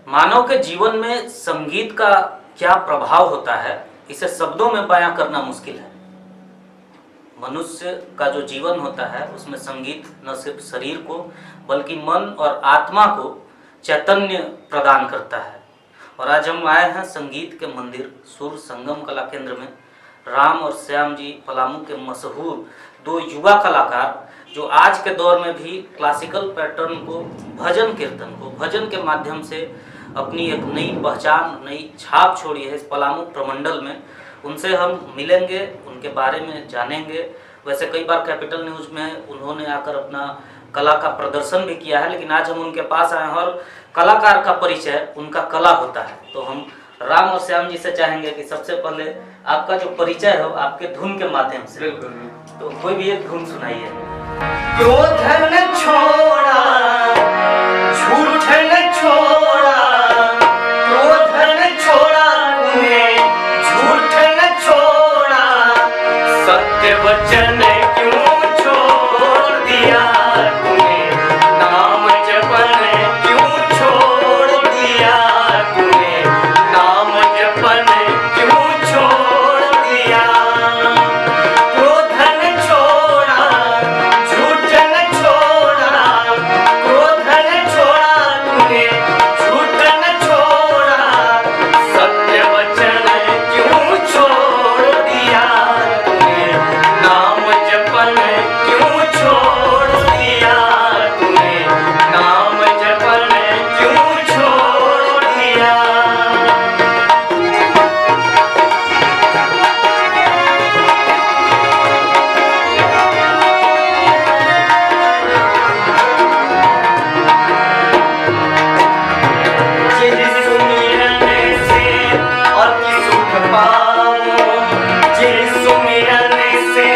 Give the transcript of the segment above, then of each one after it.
मानव के जीवन में संगीत का क्या प्रभाव होता है, इसे शब्दों में बयां करना मुश्किल है। मनुष्य का जो जीवन होता है उसमें संगीत न सिर्फ शरीर को बल्कि मन और आत्मा को चैतन्य प्रदान करता है। और आज हम आए हैं संगीत के मंदिर सुर संगम कला केंद्र में। राम और श्याम जी पलामू के मशहूर दो युवा कलाकार जो आज के दौर में भी क्लासिकल पैटर्न को, भजन कीर्तन को भजन के माध्यम से अपनी एक नई पहचान, नई छाप छोड़ी है इस पलामू प्रमंडल में। उनसे हम मिलेंगे, उनके बारे में जानेंगे। वैसे कई बार कैपिटल न्यूज़ में उन्होंने आकर अपना कला का प्रदर्शन भी किया है, लेकिन आज हम उनके पास आए हैं और कलाकार का परिचय उनका कला होता है। तो हम राम और श्याम जी से चाहेंगे कि सबसे पहले आपका जो परिचय हो आपके धुन के माध्यम से। बिल्कुल। तो कोई भी एक धुन सुनाइए। क्रोध न छोड़ा, झूठ न छोड़ा, क्रोध न छोड़ा तूने, झूठ न छोड़ा, सत्य वचन क्यों छोड़ दिया तूने, नाम जपन क्यों छोड़ दिया तूने, नाम जपन क्यों छोड़ दिया। क्रोध न छोड़ा, झूठ न छोड़ा, क्रोध न छोड़ा तूने, झूठ न छोड़ा, सत्य वचन क्यों छोड़ दिया तूने, नाम जपन क्यों छोड़ दिया तूने, नाम जपन क्यों छोड़ दिया। जिस सुमिरन से अति सुख पाऊं, जिस सुमिरन से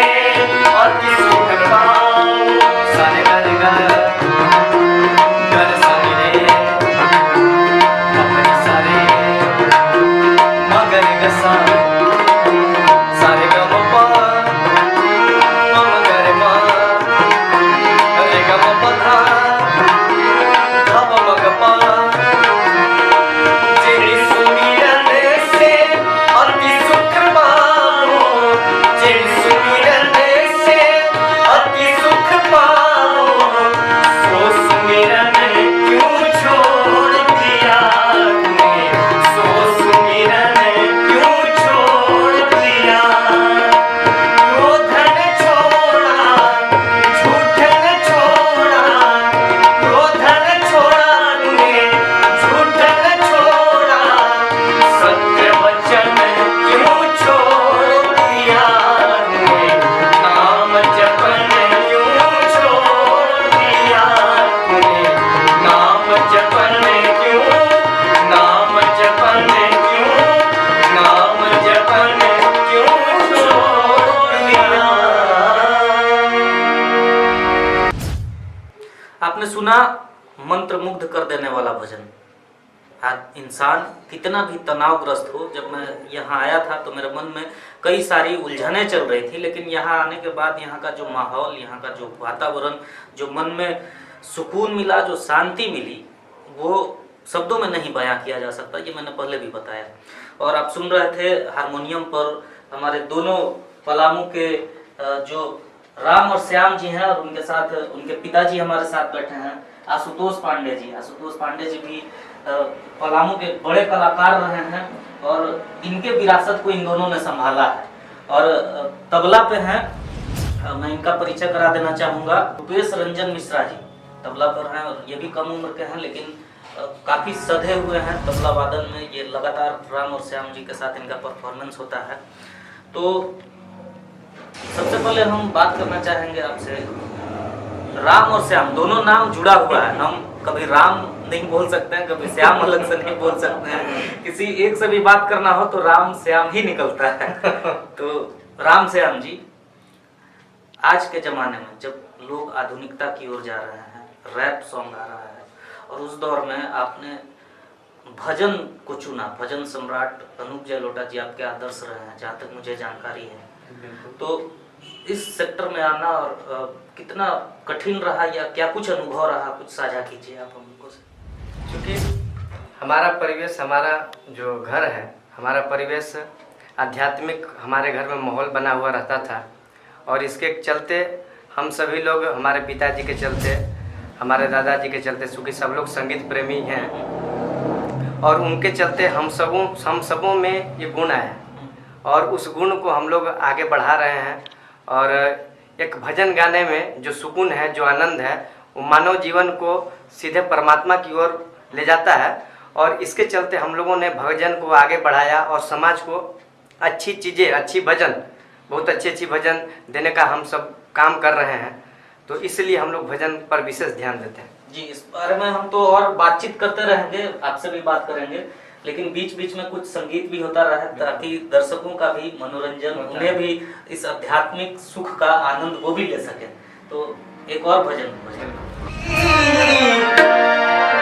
अति सुख पाऊं, सारे गर गर गर सारे रे, अपने सारे मगर गसा, सारे गम पा मम गर मा, रे गम पधा धप मग पा। जिस सुमिरन से अति सुख पाऊं, जिस सुमिरन से अति सुख पाऊं, सो सुमिरन क्यों छोड़ दिया तूने, सो सुमिरन क्यों छोड़ दिया। क्रोध न छोड़ा, झूठ न छोड़ा, क्रोध न छोड़ा तूने, झूठ न छोड़ा, सत्य वचन क्यों छोड़ दिया तूने, नाम जपन क्यों छोड़ दिया तूने, नाम जपन क्यों, नाम जपन क्यों, नाम जपन क्यों छोड़ दिया। आपने सुना मंत्र मुग्ध कर देने वाला भजन। आज इंसान कितना भी तनावग्रस्त हो, जब मैं यहाँ आया था तो मेरे मन में कई सारी उलझनें चल रही थी, लेकिन यहाँ आने के बाद यहाँ का जो माहौल, यहाँ का जो वातावरण, जो मन में सुकून मिला, जो शांति मिली, वो शब्दों में नहीं बयां किया जा सकता। ये मैंने पहले भी बताया। और आप सुन रहे थे हारमोनियम पर हमारे दोनों पलामू के जो राम और श्याम जी हैं, और उनके साथ उनके पिताजी हमारे साथ बैठे हैं आशुतोष पांडे जी। आशुतोष पांडे जी भी पलामू के बड़े कलाकार रहे हैं और इनके विरासत को इन दोनों ने संभाला है। और तबला पे हैं, मैं इनका परिचय करा देना चाहूँगा, रूपेश रंजन मिश्रा जी तबला पर हैं और ये भी कम उम्र के हैं, लेकिन काफ़ी सधे हुए हैं तबला वादन में। ये लगातार राम और श्याम जी के साथ इनका परफॉर्मेंस होता है। तो सबसे पहले हम बात करना चाहेंगे आपसे, राम और श्याम दोनों नाम जुड़ा हुआ है। हम कभी राम नहीं बोल सकते हैं, कभी श्याम अलग से नहीं बोल सकते हैं। किसी एक से भी बात करना हो तो राम श्याम ही निकलता है। तो राम श्याम जी, आज के ज़माने में जब लोग आधुनिकता की ओर जा रहे हैं, रैप सॉन्ग आ रहा है, और उस दौर में आपने भजन को चुना। भजन सम्राट अनूप जलोटा जी आपके आदर्श रहे हैं, जहाँ तक मुझे जानकारी है। तो इस सेक्टर में आना और कितना कठिन रहा या क्या कुछ अनुभव रहा, कुछ साझा कीजिए आप हम लोगों से। क्योंकि हमारा परिवेश, हमारा जो घर है, हमारा परिवेश आध्यात्मिक हमारे घर में माहौल बना हुआ रहता था। और इसके चलते हम सभी लोग, हमारे पिताजी के चलते, हमारे दादाजी के चलते, चूँकि सब लोग संगीत प्रेमी हैं, और उनके चलते हम सबों में ये गुण आया और उस गुण को हम लोग आगे बढ़ा रहे हैं। और एक भजन गाने में जो सुकून है, जो आनंद है, वो मानव जीवन को सीधे परमात्मा की ओर ले जाता है। और इसके चलते हम लोगों ने भजन को आगे बढ़ाया और समाज को अच्छी चीज़ें, अच्छी भजन, बहुत अच्छी भजन देने का हम सब काम कर रहे हैं। तो इसलिए हम लोग भजन पर विशेष ध्यान देते हैं। जी, इस बारे में हम तो और बातचीत करते रहेंगे, आपसे भी बात करेंगे, लेकिन बीच बीच में कुछ संगीत भी होता रहे ताकि दर्शकों का भी मनोरंजन, उन्हें भी इस आध्यात्मिक सुख का आनंद वो भी ले सके। तो एक और भजन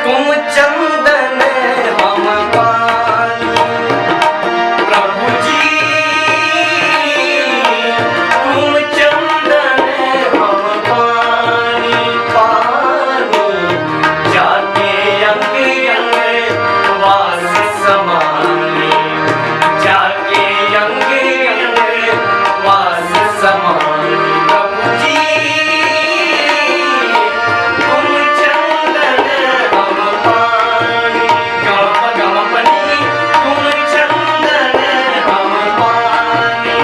तुम चंदन हम पानी, प्रभु जी तुम चंदन हम पानी, पानी जाके अंग अंग वास समानी, जाके अंग अंग वास समानी, प्रभु जी तुम चंदन हम पानी, गम गम पनी तुम चंदन हम पानी।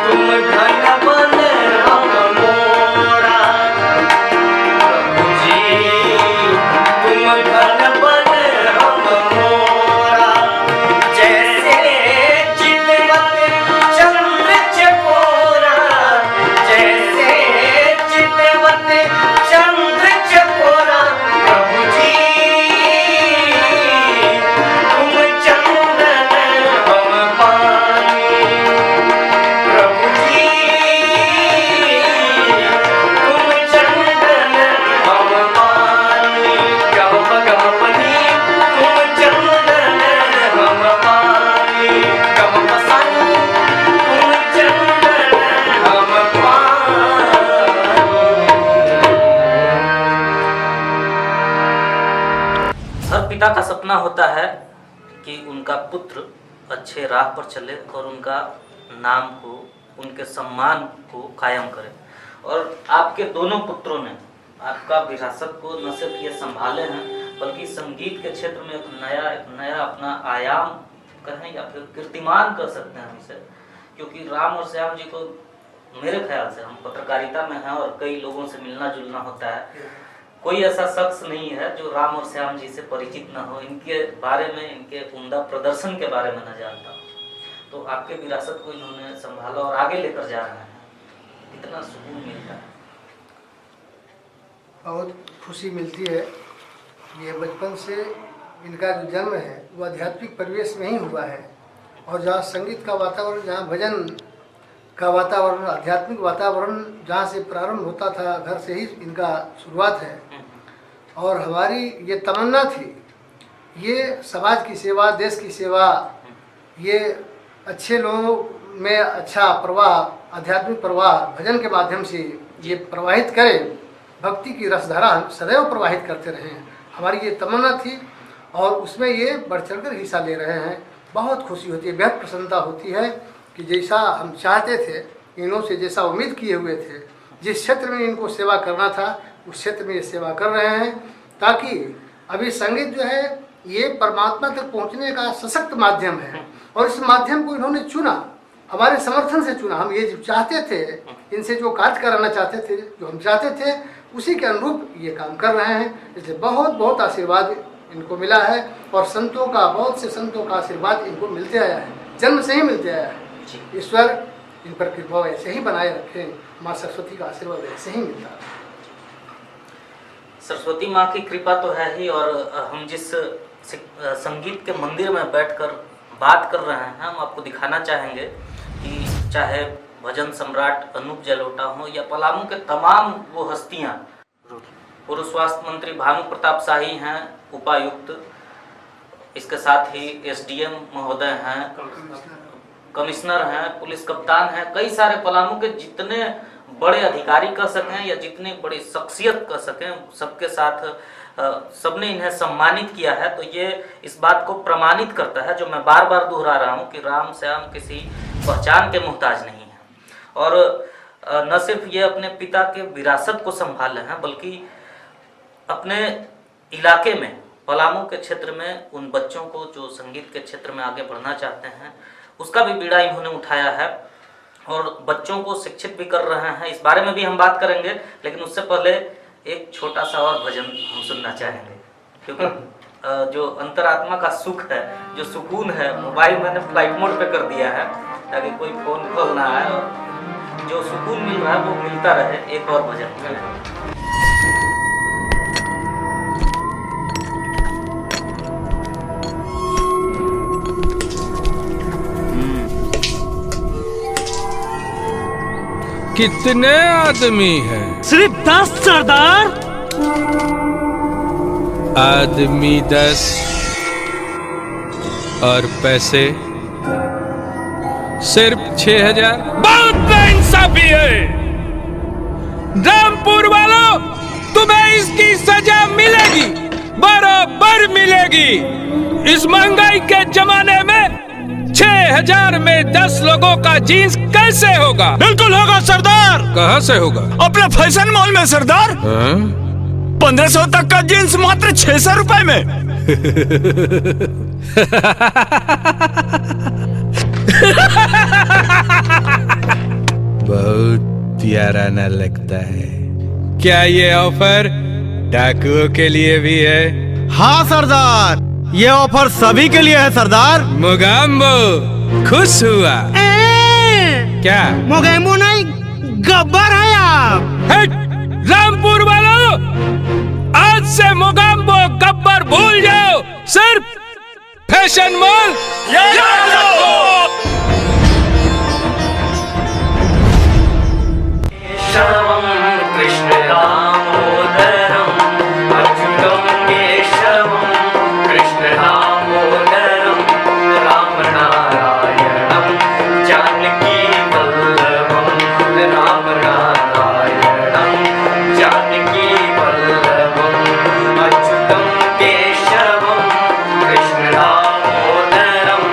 तुम घन बन हम मोरा, प्रभु जी तुम घन बन हम मोरा, जैसे चितवत चंद्र चकोरा, जैसे चितवत चंद्र चकोरा, प्रभु जी तुम चंदन हम पानी, प्रभु जी तुम चंदन हम पानी, गम गम पनी तुम चंदन हम पानी, गम पसंद तुम चंदन हम पानी। हर पिता का सपना होता है कि उनका पुत्र अच्छे राह पर चले और उनका नाम को, उनके सम्मान को कायम करे। और आपके दोनों पुत्रों ने आपका विरासत को न सिर्फ ये संभाले हैं, बल्कि संगीत के क्षेत्र में एक नया अपना आयाम कहें या फिर कीर्तिमान कर सकते हैं हम इसे। क्योंकि राम और श्याम जी को मेरे ख्याल से, हम पत्रकारिता में हैं और कई लोगों से मिलना जुलना होता है, कोई ऐसा शख्स नहीं है जो राम और श्याम जी से परिचित न हो, इनके बारे में, इनके उम्दा प्रदर्शन के बारे में न जानता हो। तो आपके विरासत को इन्होंने संभाला और आगे लेकर जा रहे हैं, कितना सुकून मिलता है। बहुत खुशी मिलती है। ये बचपन से इनका जो जन्म है वो आध्यात्मिक परिवेश में ही हुआ है, और जहाँ संगीत का वातावरण, जहाँ भजन का वातावरण, आध्यात्मिक वातावरण जहाँ से प्रारंभ होता था, घर से ही इनका शुरुआत है। और हमारी ये तमन्ना थी, ये समाज की सेवा, देश की सेवा, ये अच्छे लोगों में अच्छा प्रवाह, आध्यात्मिक प्रवाह भजन के माध्यम से ये प्रवाहित करें, भक्ति की रसधारा सदैव प्रवाहित करते रहें, हमारी ये तमन्ना थी। और उसमें ये बढ़ चढ़ कर हिस्सा ले रहे हैं। बहुत खुशी होती है, बेहद प्रसन्नता होती है कि जैसा हम चाहते थे, इन्हों से जैसा उम्मीद किए हुए थे, जिस क्षेत्र में इनको सेवा करना था उस क्षेत्र में ये सेवा कर रहे हैं, ताकि अभी संगीत जो है ये परमात्मा तक पहुंचने का सशक्त माध्यम है। और इस माध्यम को इन्होंने चुना, हमारे समर्थन से चुना। हम ये जो चाहते थे, इनसे जो कार्य कराना चाहते थे, जो हम चाहते थे, उसी के अनुरूप ये काम कर रहे हैं। इसलिए बहुत बहुत आशीर्वाद इनको मिला है, और संतों का, बहुत से संतों का आशीर्वाद इनको मिलते आया है, जन्म से ही मिलते आया है। ईश्वर इन पर कृपा ऐसे ही बनाए रखें, माँ सरस्वती का आशीर्वाद ऐसे ही मिलता है। सरस्वती माँ की कृपा तो है ही, और हम जिस संगीत के मंदिर में बैठकर बात कर रहे हैं, हम आपको दिखाना चाहेंगे कि चाहे भजन सम्राट अनूप जलोटा हो या पलामू के तमाम वो हस्तियाँ, पूर्व स्वास्थ्य मंत्री भानु प्रताप शाही हैं, उपायुक्त, इसके साथ ही एसडीएम महोदय हैं, कमिश्नर हैं, पुलिस कप्तान हैं, कई सारे पलामू के जितने बड़े अधिकारी कह सकें या जितनी बड़ी शख्सियत कह सकें, सबके साथ सबने इन्हें सम्मानित किया है। तो ये इस बात को प्रमाणित करता है, जो मैं बार बार दोहरा रहा हूँ, कि राम श्याम किसी पहचान के मुहताज नहीं है। और न सिर्फ ये अपने पिता के विरासत को संभाले हैं, बल्कि अपने इलाके में, पलामू के क्षेत्र में उन बच्चों को जो संगीत के क्षेत्र में आगे बढ़ना चाहते हैं, उसका भी बीड़ा इन्होंने उठाया है और बच्चों को शिक्षित भी कर रहे हैं। इस बारे में भी हम बात करेंगे, लेकिन उससे पहले एक छोटा सा और भजन हम सुनना चाहेंगे, क्योंकि जो अंतरात्मा का सुख है, जो सुकून है, मोबाइल मैंने फ्लाइट मोड पे कर दिया है ताकि कोई फोन कॉल ना आए, और जो सुकून मिल रहा है वो मिलता रहे। एक और भजन कितने आदमी हैं? सिर्फ 10 सरदार। आदमी 10 और पैसे सिर्फ 6000। बहुत बेइंसाफी है। रामपुर वालों, तुम्हें इसकी सजा मिलेगी, बराबर मिलेगी। इस महंगाई के जमाने में 6000 में 10 लोगों का जीन्स कैसे होगा? बिल्कुल होगा सरदार। कहाँ से होगा? अपने फैशन मॉल में सरदार। 1500 तक का जीन्स मात्र 600 रुपए में। बहुत प्यारा ना लगता है क्या ये ऑफर डाकुओं के लिए भी है? हाँ सरदार, ये ऑफर सभी के लिए है सरदार। मोगाम्बो खुश हुआ। क्या मोगेम्बो नहीं, गब्बर है आप। रामपुर वालों, आज से मोगाम्बो गब्बर भूल जाओ, सिर्फ फैशन मॉल। कृष्ण दामोदरम अच्युतम केशवम, कृष्ण दामोदरम राम नारायणम जानकी वल्लभम, राम नारायणम जानकी वल्लभम अच्युतम केशवम, कृष्ण दामोदरम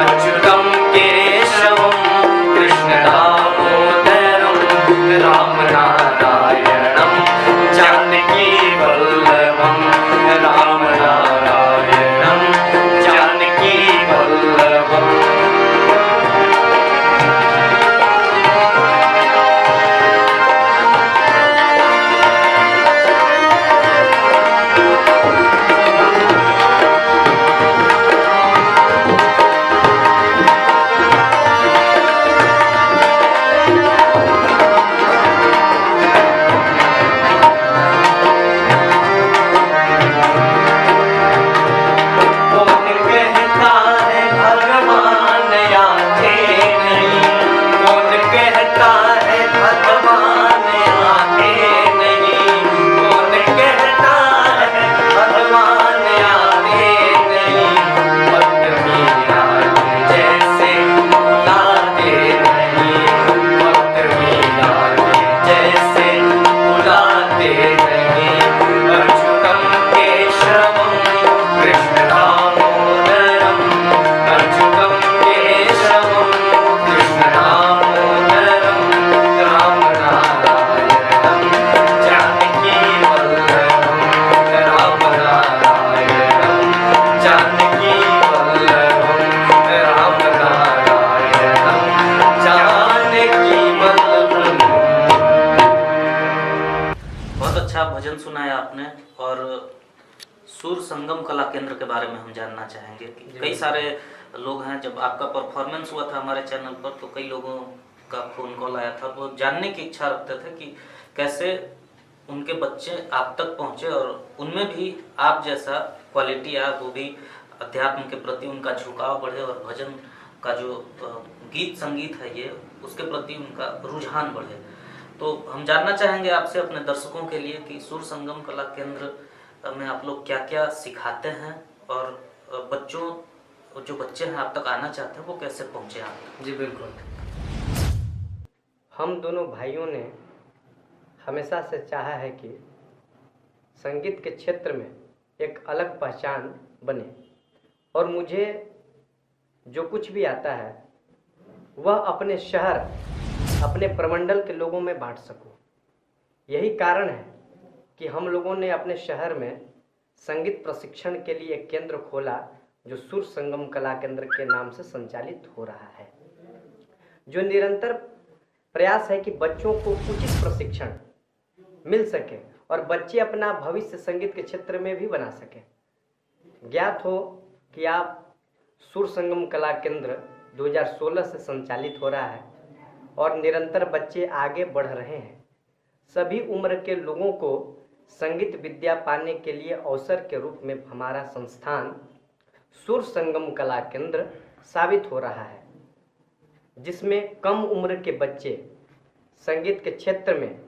अच्युतम केशवम, कृष्ण दामोदरम राम नारायणम जानकी वल्लभम, राम नारायणम जानकी वल्लभम। कौन कहता है भगवान आते नहीं, कौन कहता है भगवान आते नहीं, कौन कहता है भगवान आते नहीं, भक्त मीरा के जैसे बुलाते नहीं, भक्त मीरा के जैसे बुलाते नहीं। अच्युतम केशवम कृष्ण दामोदरम, अच्युतम केशवम कृष्ण दामोदरम राम नारायणम जानकी वल्लभम, राम नारायणम जानकी वल्लभम, राम नारायणम जानकी वल्लभम। बहुत अच्छा भजन सुनाया आपने। और सुर संगम कला केंद्र के बारे में हम जानना चाहेंगे कि कई सारे लोग हैं, जब आपका परफॉर्मेंस हुआ था हमारे चैनल पर तो कई लोगों का फोन कॉल आया था, वो जानने की इच्छा रखते थे कि कैसे उनके बच्चे आप तक पहुंचे और उनमें भी आप जैसा क्वालिटी आए, वो भी अध्यात्म के प्रति उनका झुकाव बढ़े और भजन का जो गीत संगीत है ये, उसके प्रति उनका रुझान बढ़े। तो हम जानना चाहेंगे आपसे अपने दर्शकों के लिए कि सुर संगम कला केंद्र में आप लोग क्या क्या सिखाते हैं और बच्चों जो बच्चे हैं आप तक आना चाहते हैं वो कैसे पहुंचे आप तक? जी बिल्कुल। हम दोनों भाइयों ने हमेशा से चाहा है कि संगीत के क्षेत्र में एक अलग पहचान बने और मुझे जो कुछ भी आता है वह अपने शहर, अपने प्रमंडल के लोगों में बांट सकूं। यही कारण है कि हम लोगों ने अपने शहर में संगीत प्रशिक्षण के लिए एक केंद्र खोला जो सुर संगम कला केंद्र के नाम से संचालित हो रहा है, जो निरंतर प्रयास है कि बच्चों को उचित प्रशिक्षण मिल सके और बच्चे अपना भविष्य संगीत के क्षेत्र में भी बना सके। ज्ञात हो कि आप सुर संगम कला केंद्र 2016 से संचालित हो रहा है और निरंतर बच्चे आगे बढ़ रहे हैं। सभी उम्र के लोगों को संगीत विद्या पाने के लिए अवसर के रूप में हमारा संस्थान सुर संगम कला केंद्र साबित हो रहा है, जिसमें कम उम्र के बच्चे संगीत के क्षेत्र में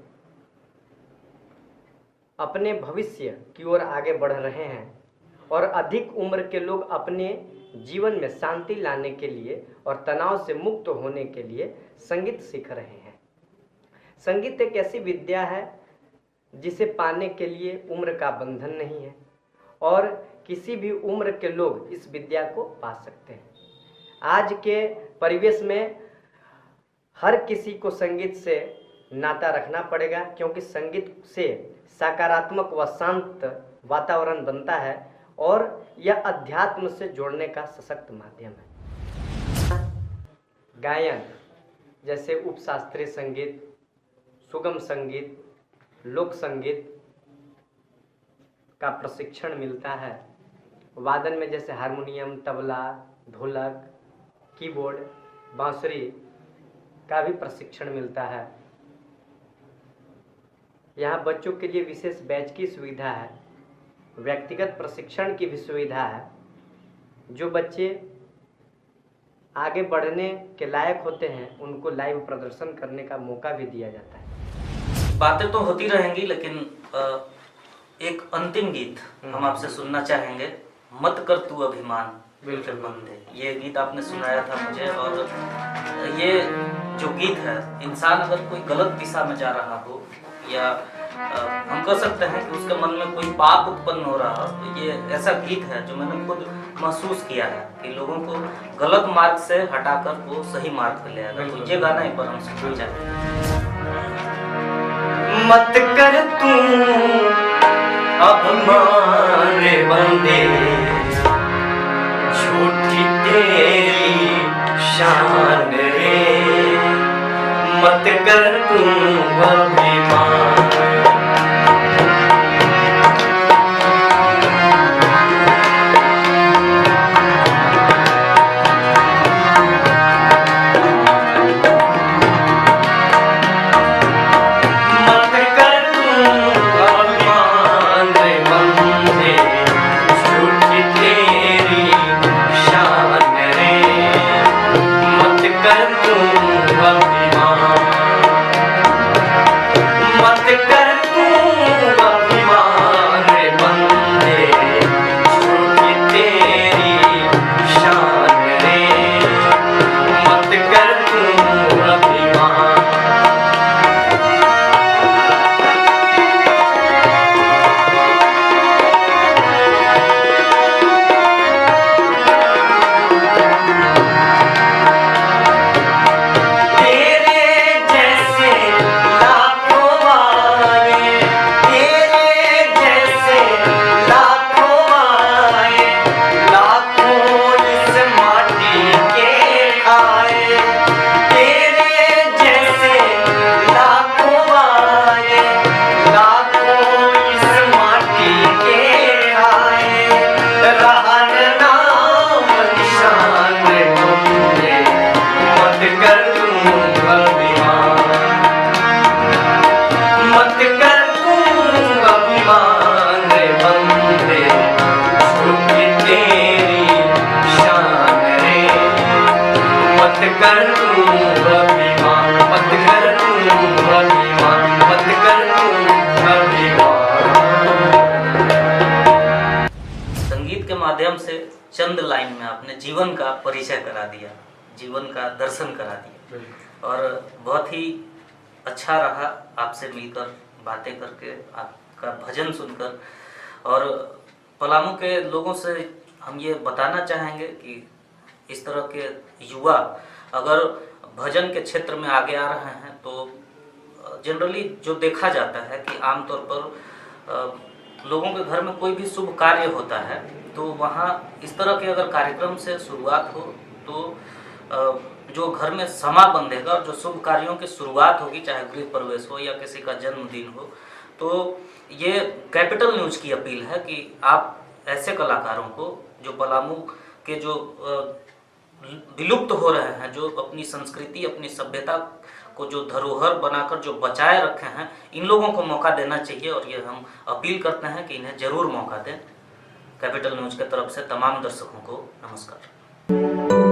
अपने भविष्य की ओर आगे बढ़ रहे हैं और अधिक उम्र के लोग अपने जीवन में शांति लाने के लिए और तनाव से मुक्त होने के लिए संगीत सीख रहे हैं। संगीत एक ऐसी विद्या है जिसे पाने के लिए उम्र का बंधन नहीं है और किसी भी उम्र के लोग इस विद्या को पा सकते हैं। आज के परिवेश में हर किसी को संगीत से नाता रखना पड़ेगा, क्योंकि संगीत से सकारात्मक व शांत वातावरण बनता है और यह अध्यात्म से जोड़ने का सशक्त माध्यम है। गायन जैसे उपशास्त्रीय संगीत, सुगम संगीत, लोक संगीत का प्रशिक्षण मिलता है। वादन में जैसे हारमोनियम, तबला, ढोलक, कीबोर्ड, बांसुरी का भी प्रशिक्षण मिलता है। यहाँ बच्चों के लिए विशेष बैच की सुविधा है, व्यक्तिगत प्रशिक्षण की भी सुविधा है। जो बच्चे आगे बढ़ने के लायक होते हैं उनको लाइव प्रदर्शन करने का मौका भी दिया जाता है। बातें तो होती रहेंगी, लेकिन एक अंतिम गीत हम आपसे सुनना चाहेंगे, मत कर तू अभिमान बिल्कुल बंदे। ये गीत आपने सुनाया था मुझे, और ये जो गीत है, इंसान अगर कोई गलत दिशा में जा रहा हो या हम कह सकते हैं कि उसके मन में कोई पाप उत्पन्न हो रहा हो, तो ये ऐसा गीत है जो मैंने खुद महसूस किया है कि लोगों को गलत मार्ग से हटाकर वो सही मार्ग पे ले आएगा। तो ये गाना एक बार हम सुनना चाहेंगे। मत कर तू अभिमान बंदे, झूठी तेरी शान रे, मत कर तू अभिमान। मत माध्यम से चंद लाइन में आपने जीवन का परिचय करा दिया, जीवन का दर्शन करा दिया और बहुत ही अच्छा रहा आपसे मिलकर, बातें करके, आपका भजन सुनकर। और पलामू के लोगों से हम ये बताना चाहेंगे कि इस तरह के युवा अगर भजन के क्षेत्र में आगे आ रहे हैं तो जनरली जो देखा जाता है कि आमतौर पर लोगों के घर में कोई भी शुभ कार्य होता है तो वहाँ इस तरह के अगर कार्यक्रम से शुरुआत हो तो जो घर में समा बंधेगा और जो शुभ कार्यों की शुरुआत होगी, चाहे गृह प्रवेश हो या किसी का जन्मदिन हो, तो ये कैपिटल न्यूज़ की अपील है कि आप ऐसे कलाकारों को जो पलामू के जो विलुप्त हो रहे हैं, जो अपनी संस्कृति, अपनी सभ्यता को जो धरोहर बनाकर जो बचाए रखे हैं, इन लोगों को मौका देना चाहिए और ये हम अपील करते हैं कि इन्हें जरूर मौका दें। कैपिटल न्यूज़ की तरफ से तमाम दर्शकों को नमस्कार।